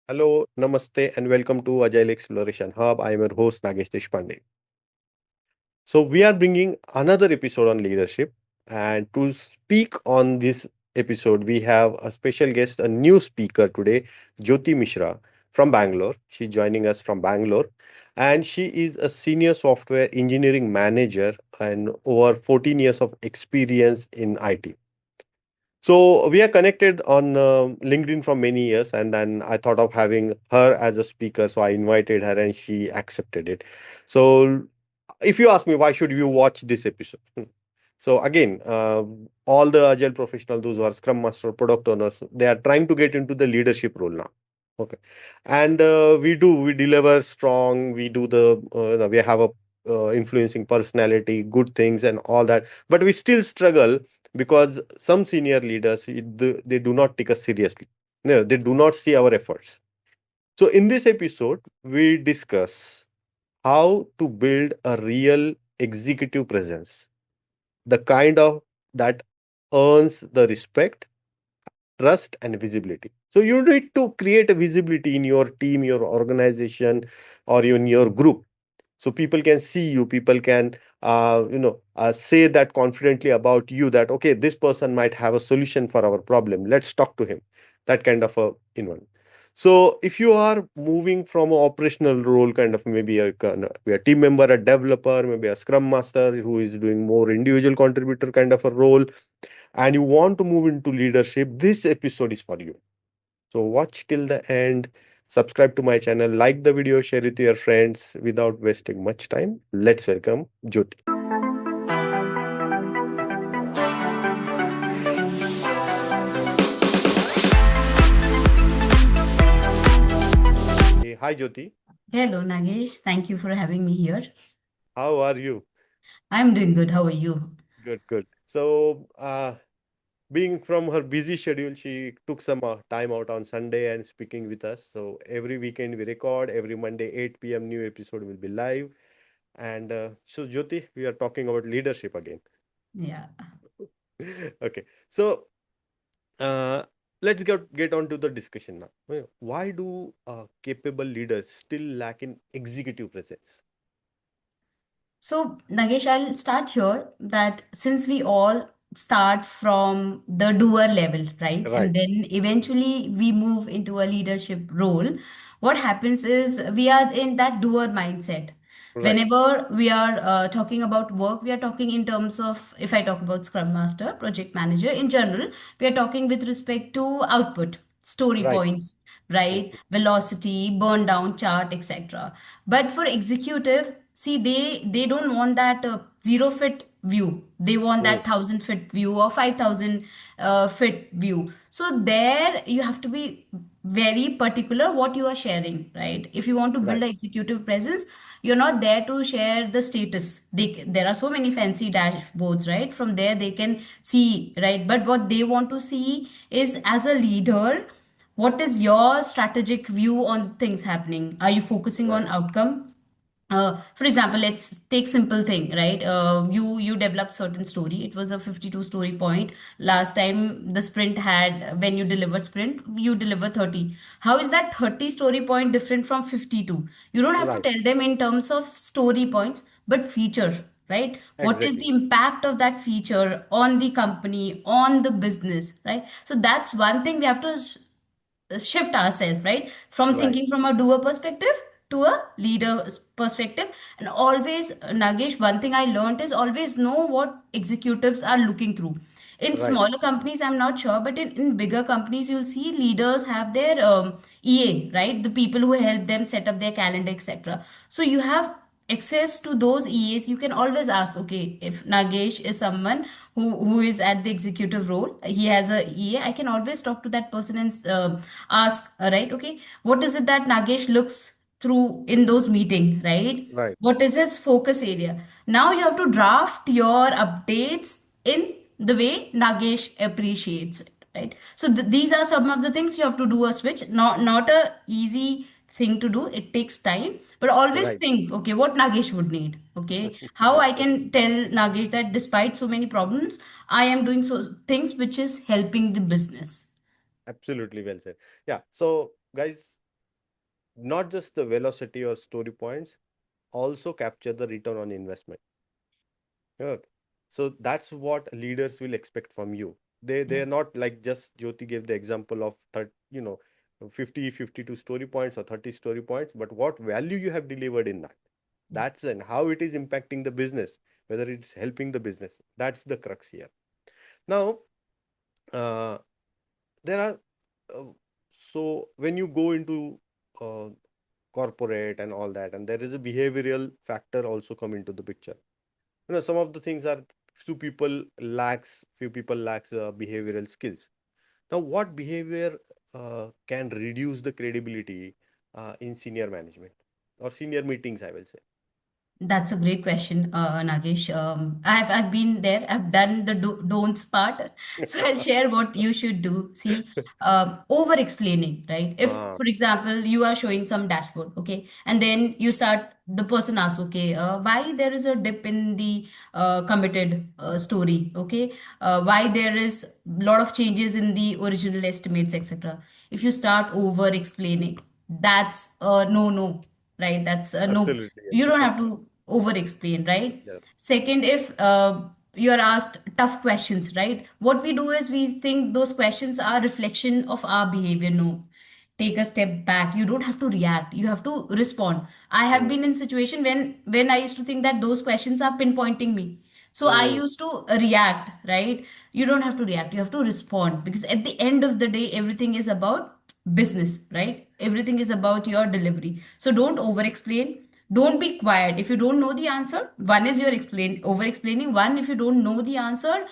Hello, namaste, and welcome to Agile Exploration Hub. I am your host Nagesh Deshpande. So we are bringing another episode on leadership, and to speak on this episode, we have a special guest, a new speaker today, Jyoti Mishra from Bangalore. She's joining us from Bangalore, and she is a senior software engineering manager and over 14 years of experience in IT. So we are connected on LinkedIn for many years, and then I thought of having her as a speaker, so I invited her, and she accepted it. So if you ask me, why should you watch this episode? So again, all the agile professionals, those who are Scrum Master, product owners, they are trying to get into the leadership role now. Okay, and we deliver strong. We do we have a influencing personality, good things, and all that, but we still struggle because some senior leaders they do not take us seriously. No, they do not see our efforts. So in this episode, we discuss how to build a real executive presence, the kind of that earns the respect, trust, and visibility. So you need to create a visibility in your team, your organization, or in your group, so people can see you, people can say that confidently about you, that okay, this person might have a solution for our problem, let's talk to him, that kind of a one. So if you are moving from an operational role, kind of maybe be a team member, a developer, maybe a scrum master who is doing more individual contributor kind of a role, and you want to move into leadership, this episode is for you. So watch till the end, subscribe to my channel, like the video, share it to your friends. Without wasting much time, let's welcome Jyoti. Hey, hi Jyoti, Hello, Nagesh. Thank you for having me here. how are you? I'm doing good. How are you? Good, good. So, being from her busy schedule, she took some time out on Sunday and speaking with us. So every weekend we record, every Monday 8 p.m. new episode will be live. And so Jyoti, we are talking about leadership again. Yeah. Okay. So Uh, let's get on to the discussion now. Why do capable leaders still lack in executive presence? So, Nagesh, I'll start here that since we all start from the doer level, right? Right, And then eventually we move into a leadership role, what happens is we are in that doer mindset. right, Whenever we are talking about work, we are talking in terms of, if I talk about Scrum Master, Project Manager, in general, we are talking with respect to output, story right. points, right? Mhm. Velocity, burn down chart, etc. But for executive, see, they don't want that zero fit view. They want Mm, that 1,000 feet view or 5,000 feet view. So there you have to be very particular what you are sharing, right? If you want to build right, an executive presence, you're not there to share the status. There are so many fancy dashboards, right? From there they can see, right? But what they want to see is, as a leader, what is your strategic view on things happening? Are you focusing on right, outcome? For example, let's take simple thing, right? You develop certain story. It was a 52 story point. Last time the sprint had, when you deliver sprint, you deliver 30. How is that 30 story point different from 52? You don't have to right. tell them in terms of story points, but feature, right? What is the Exactly. impact of that feature on the company, on the business, right? So that's one thing we have to shift ourselves, right, from Right, thinking from a doer perspective to a leader perspective. And always, Nagesh, one thing I learned is always know what executives are looking through. In right, smaller companies, I'm not sure, but in bigger companies, you'll see leaders have their EA, right, the people who help them set up their calendar, etc. So you have access to those EAs. You can always ask, okay, if Nagesh is someone who is at the executive role, he has a EA, I can always talk to that person and ask, right, okay, what is it that Nagesh looks through in those meeting, right? right, What is his focus area? Now you have to draft your updates in the way Nagesh appreciates it, right? So these are some of the things you have to do a switch. Not a easy thing to do. It takes time, but always right. think, okay, what Nagesh would need. Okay, how I Absolutely, can tell Nagesh that despite so many problems, I am doing so things which is helping the business. absolutely well said. Yeah. So, guys. not just the velocity or story points, also capture the return on investment. Yeah. So that's what leaders will expect from you. They're not like, just Jyoti gave the example of 30, 50, 52 story points or 30 story points, but what value you have delivered in that. That's, and how it is impacting the business, whether it's helping the business. That's the crux here. Now, uh, there are uh, so when you go into uh, corporate and all that, and there is a behavioral factor also come into the picture. Some of the things are, few people lacks behavioral skills. Now, what behavior can reduce the credibility in senior management or senior meetings, I will say. That's a great question, Nagesh. I've been there. I've done the don'ts part. So I'll share what you should do. See, over explaining, right? If, uh, for example, you are showing some dashboard, okay, and then you start, the person asks, okay, why there is a dip in the committed story, okay, why there is a lot of changes in the original estimates, etc. If you start over explaining, that's a no, right? That's a no. Absolutely, You don't yes. have to over explain, right? Yes. Second, if you're asked tough questions, right, what we do is we think those questions are reflection of our behavior. No, take a step back. You don't have to react, you have to respond. I have Mm. been in situation when I used to think that those questions are pinpointing me, so I Mm. used to react, right? You don't have to react, you have to respond, because at the end of the day, everything is about business, right? Everything is about your delivery. So don't over explain. Don't be quiet if you don't know the answer. One is you're explain over explaining. One, if you don't know the answer,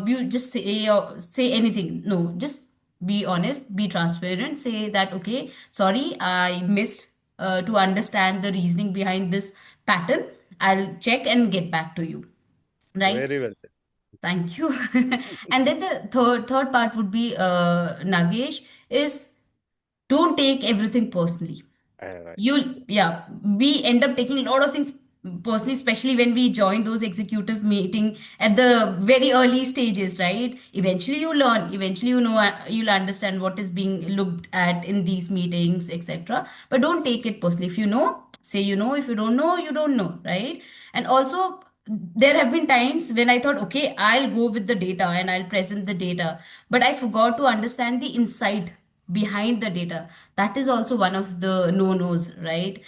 you just say anything. No, just be honest, be transparent, say that, okay, sorry, I missed to understand the reasoning behind this pattern. I'll check and get back to you, right? Very well said. Thank you. And then the third part would be, Nagesh, is don't take everything personally. Right. Yeah, we end up taking a lot of things personally, especially when we join those executive meeting at the very early stages, right? Eventually you learn, eventually you know, you'll understand what is being looked at in these meetings, etc. But don't take it personally. If you know, say you know. If you don't know, you don't know, right? And also, there have been times when I thought, okay, I'll go with the data and I'll present the data, but I forgot to understand the insight behind the data. That is also one of the no-nos, right?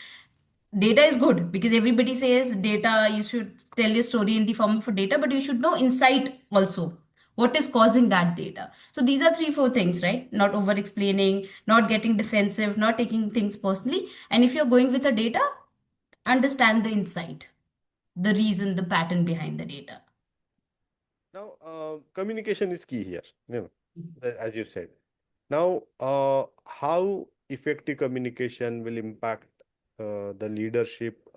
Data is good because everybody says data, you should tell your story in the form of a data, but you should know insight also. What is causing that data? So these are three, four things, right? Not over explaining, not getting defensive, not taking things personally. And if you're going with the data, understand the insight, the reason, the pattern behind the data. Now, communication is key here, as you said. Now, how effective communication will impact the leadership,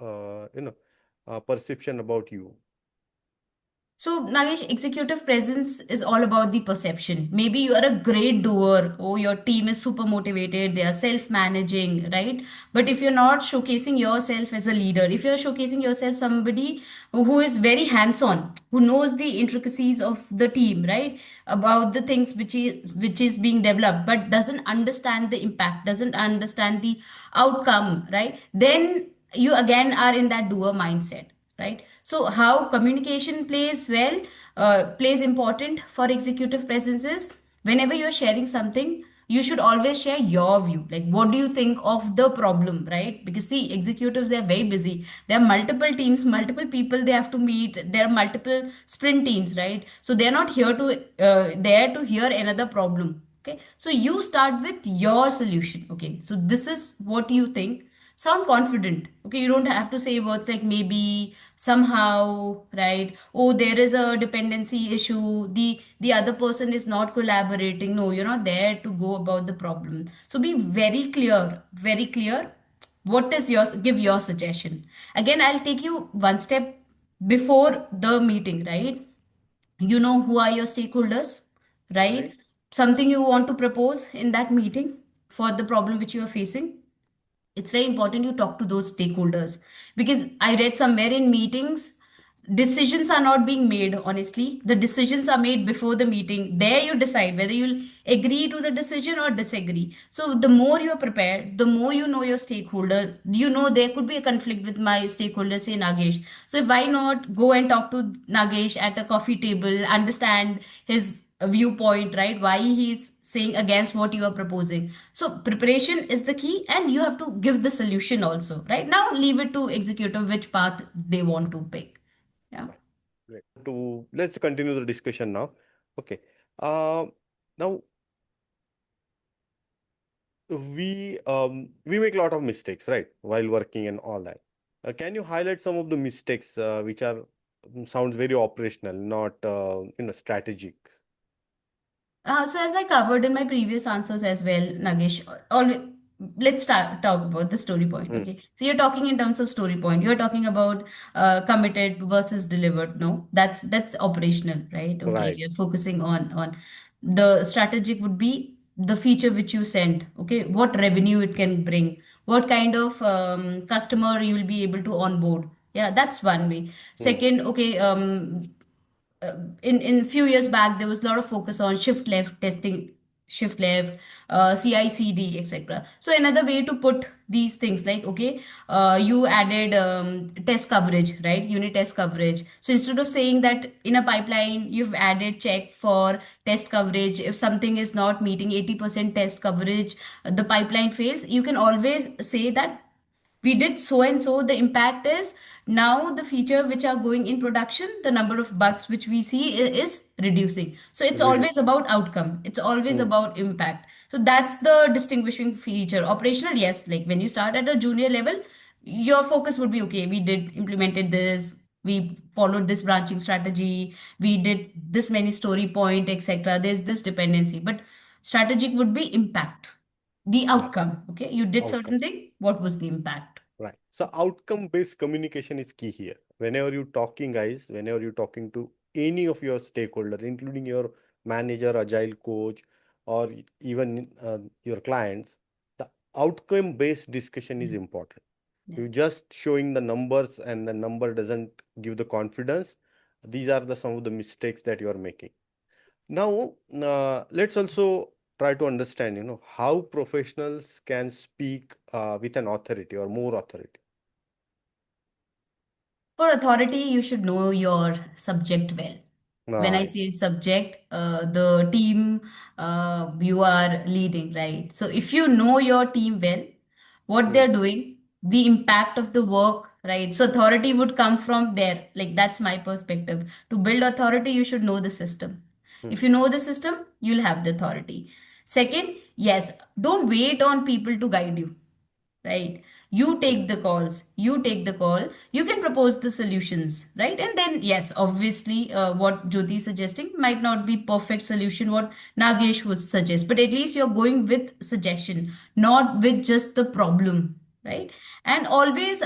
perception about you, So, Nagesh, executive presence is all about the perception. Maybe you are a great doer, or your team is super motivated, they are self managing, right? But if you're not showcasing yourself as a leader, if you're showcasing yourself somebody who is very hands on, who knows the intricacies of the team, right? About the things which is being developed, but doesn't understand the impact, doesn't understand the outcome, right? Then you again are in that doer mindset, right? So how communication plays well, plays important for executive presences. Whenever you're sharing something, you should always share your view, like what do you think of the problem, right? Because see, executives, they're very busy, there are multiple teams, multiple people they have to meet, there are multiple sprint teams, right? So they're not here to there to hear another problem. Okay, so you start with your solution. Okay, so this is what you think. Sound confident. Okay, you don't have to say words like maybe, somehow, right? Oh, there is a dependency issue, the other person is not collaborating. No, you're not there to go about the problem. So be very clear, very clear. What is yours? Give your suggestion. Again, I'll take you one step before the meeting, right? You know who are your stakeholders, right? right? Something you want to propose in that meeting for the problem which you are facing. It's very important you talk to those stakeholders, because I read somewhere in meetings, decisions are not being made honestly. The decisions are made before the meeting. There you decide whether you'll agree to the decision or disagree. So the more you're prepared, the more you know your stakeholder. You know there could be a conflict with my stakeholder, say Nagesh. So why not go and talk to Nagesh at a coffee table, understand his viewpoint, right? Why he's saying against what you are proposing. So preparation is the key, and you have to give the solution also, right? Now leave it to executive which path they want to pick. Yeah. Right. Great. To let's continue the discussion now. Okay. Uh, Now we make a lot of mistakes, right, while working and all that. Can you highlight some of the mistakes which are sounds very operational, not strategic? So as I covered in my previous answers as well, Nagesh, always, let's start talk about the story point. Hmm. Okay, so you're talking in terms of story point. You're talking about committed versus delivered. No, that's operational, right? Okay, Right. you're focusing on the strategic would be the feature which you send. Okay, what revenue it can bring, what kind of customer you will be able to onboard. Yeah, that's one way. Hmm. Second, okay, in few years back there was a lot of focus on shift left testing, shift left, CI/CD, etc. So another way to put these things like, okay, you added test coverage, right? Unit test coverage. So instead of saying that in a pipeline you've added check for test coverage, if something is not meeting 80% test coverage, the pipeline fails, you can always say that we did so and so. The impact is now the feature which are going in production, the number of bugs which we see is reducing. So it's Reduce. always about outcome, it's always Hmm. about impact. So that's the distinguishing feature. Operational, yes, like when you start at a junior level, your focus would be, okay, we did implemented this, we followed this branching strategy, we did this many story point, etc. There's this dependency. But strategic would be impact, the Right. outcome. Okay, you did Outcome. certain thing, what was the impact? Right. So outcome-based communication is key here. Whenever you're talking, guys, whenever you're talking to any of your stakeholder, including your manager, agile coach, or even your clients, the outcome-based discussion is Yeah. important. Yeah. You just showing the numbers and the number doesn't give the confidence. These are the some of the mistakes that you are making. Now, let's also try to understand, how professionals can speak with an authority or more authority. For authority, you should know your subject well. When I Right. say subject, the team you are leading, right? So if you know your team well, what Hmm. they're doing, the impact of the work, right? So authority would come from there. Like that's my perspective. To build authority, you should know the system. Hmm. If you know the system, you'll have the authority. Second, yes, don't wait on people to guide you, right? You take the calls, you take the call, you can propose the solutions, right? And then yes, obviously what Jyoti is suggesting might not be perfect solution what Nagesh would suggest, but at least you're going with suggestion, not with just the problem, Hmm. right? And always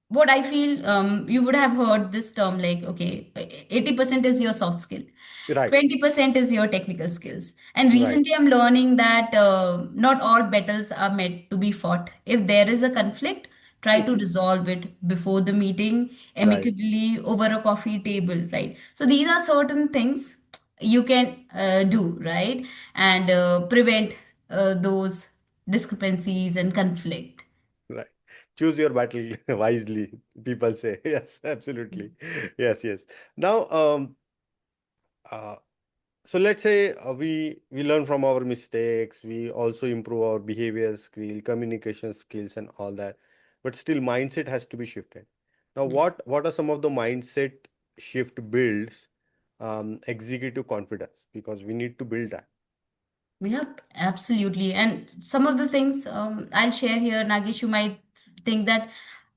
what I feel, you would have heard this term like, okay, 80% is your soft skill, Right. 20% is your technical skills. And Right. recently, I'm learning that not all battles are meant to be fought. If there is a conflict, try to resolve it before the meeting, Right. amicably over a coffee table, right? So, these are certain things you can do, right? And prevent those discrepancies and conflict. Right. Choose your battle wisely, people say. Yes, absolutely. Yes, yes. Now, uh, so let's say we learn from our mistakes, we also improve our behavior skill, communication skills, and all that. But still, mindset has to be shifted. Now, Yes. what are some of the mindset shift builds executive confidence? Because we need to build that. Yep, absolutely. And some of the things I'll share here, Nagesh, you might think that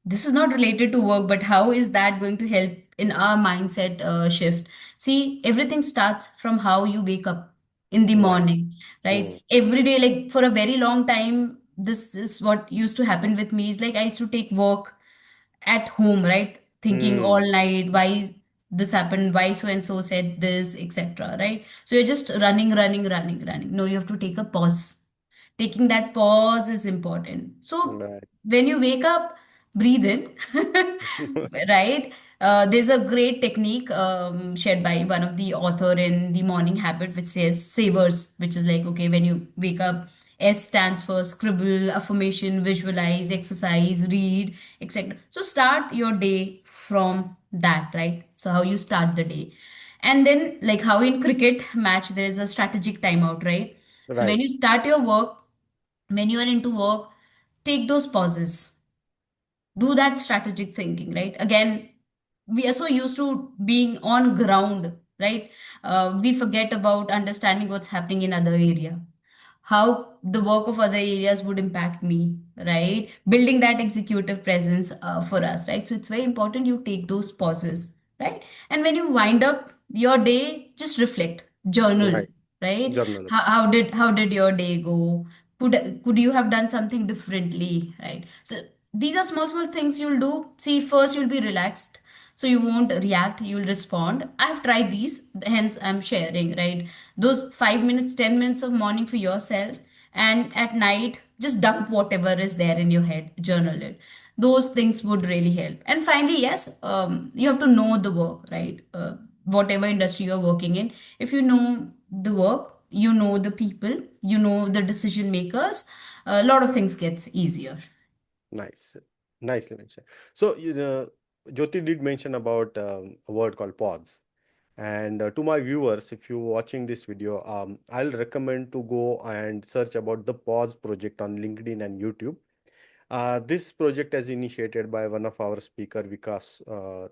this is not related to work, but how is that going to help in our mindset shift? See, everything starts from how you wake up in the Right. morning, right? Hmm. Every day, like for a very long time, this is what used to happen with me. Is like I used to take work at home, right? Thinking all Hmm. night, why this happened, why so and so said this, etc. Right? So you're just running, running, running, running. No, you have to take a pause. Taking that pause is important. So Right. when you wake up, breathe in, right? There's a great technique shared by one of the author in The Morning Habit, which says savers, which is like, okay, when you wake up, S stands for scribble, affirmation, visualize, exercise, read, etc. So start your day from that, right? So how you start the day. And then like how in cricket match, there is a strategic timeout, right? So when Right. you start your work, when you are into work, take those pauses, do that strategic thinking, right? Again, we are so used to being on ground, right? We forget about understanding what's happening in other area, how the work of other areas would impact me, right? Building that executive presence for us, right? So it's very important you take those pauses, right? And when you wind up your day, just reflect, journal, Right. right? Journal. How did your day go? Could you have done something differently, right? So these are small small things you'll do. See, first you'll be relaxed, so you won't react, you'll respond. I've tried these, hence I'm sharing, right? Those 5 minutes, 10 minutes of morning for yourself, and at night just dump whatever is there in your head, journal it. Those things would really help. And finally, yes, you have to know the work, right? Whatever industry you're working in, if you know the work, you know the people, you know the decision makers, a lot of things gets easier. Nice. Nicely mentioned. So, Jyoti did mention about a word called pause. And to my viewers, if you're watching this video, I'll recommend to go and search about the Pause project on LinkedIn and YouTube. This project is initiated by one of our speaker, Vikas.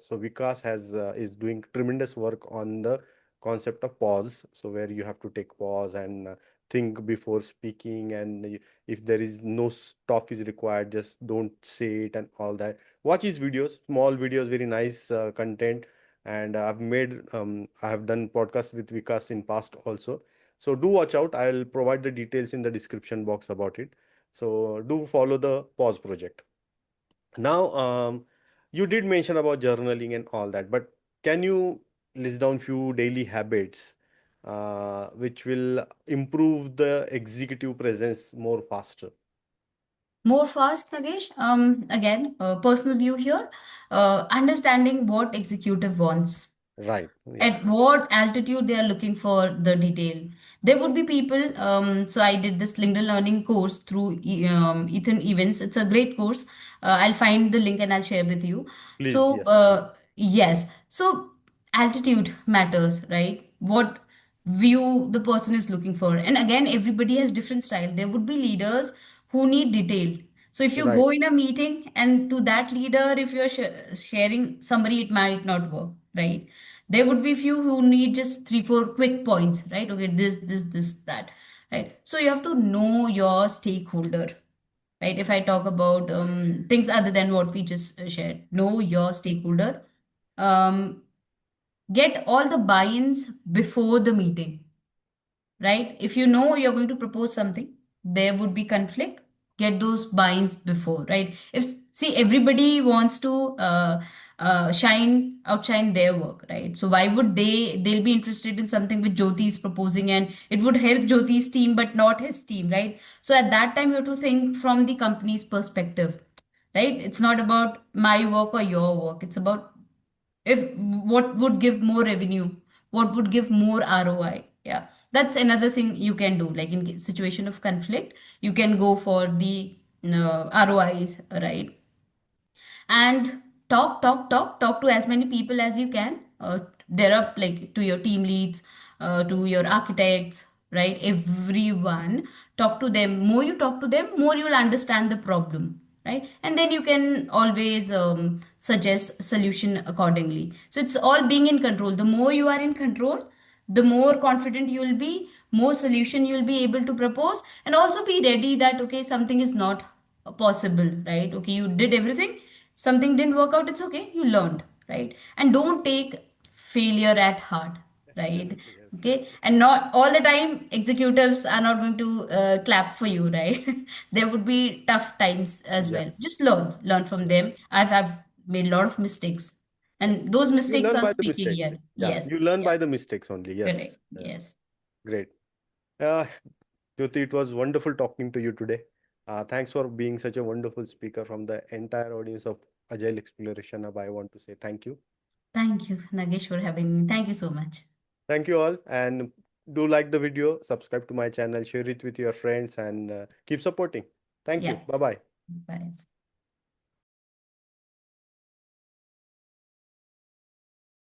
So Vikas is doing tremendous work on the concept of pause. So where you have to take pause and think before speaking, and if there is no talk is required, just don't say it and all that. Watch his videos, small videos, very nice content. And I have done podcasts with Vikas in past also. So do watch out. I'll provide the details in the description box about it. So do follow the pause project. Now, you did mention about journaling and all that, but can you list down few daily habits which will improve the executive presence more faster? More fast, Nagesh. Again, personal view here. Understanding what executive wants, Right. Yeah. at what altitude they are looking for the detail. There would be people. So I did this LinkedIn learning course through Ethan Events. It's a great course. I'll find the link and I'll share with you. Please. So Yes. Please. yes, so altitude matters, right? What view the person is looking for, and again, everybody has different style. There would be leaders who need detail. So if you Right. go in a meeting and to that leader, if you're sharing somebody, it might not work, right? There would be few who need just three, four quick points, right? Okay, this, that, right? So you have to know your stakeholder, right? If I talk about things other than what we just shared, know your stakeholder. Um, get all the buy-ins before the meeting, right? If you know you're going to propose something, there would be conflict. Get those buy-ins before, right? If see everybody wants to outshine their work, right? So why would they'll be interested in something which Jyoti is proposing, and it would help Jyoti's team but not his team, right? So at that time you have to think from the company's perspective, right? It's not about my work or your work. It's about if what would give more revenue, what would give more ROI. Yeah, that's another thing you can do, like in situation of conflict you can go for the ROIs, right? And talk to as many people as you can. There are like to your team leads, to your architects, right? Everyone, talk to them. More you talk to them, more you'll understand the problem, right? And then you can always suggest solution accordingly. So it's all being in control. The more you are in control, the more confident you will be, more solution you'll be able to propose, and also be ready that okay, something is not possible, right? Okay, you did everything, something didn't work out, it's okay, you learned, right? And don't take failure at heart, right? Absolutely. Yes. Okay, and not all the time executives are not going to clap for you, right? There would be tough times as well. Yes. Just learn from Yes. them. I've made a lot of mistakes, Yes. and those You mistakes learn are by the speaking mistake. here. Yeah. Yes, You learn yeah, by the mistakes only. correct, Yes. yes. Great. Uh, Jyoti, it was wonderful talking to you today. Thanks for being such a wonderful speaker. From the entire audience of Agile Exploration Hub, I want to say thank you. Thank you, Nagesh, for having me. Thank you so much. Thank you all, and do like the video, subscribe to my channel, share it with your friends, and keep supporting. Thank you. Yeah. Bye bye. Bye.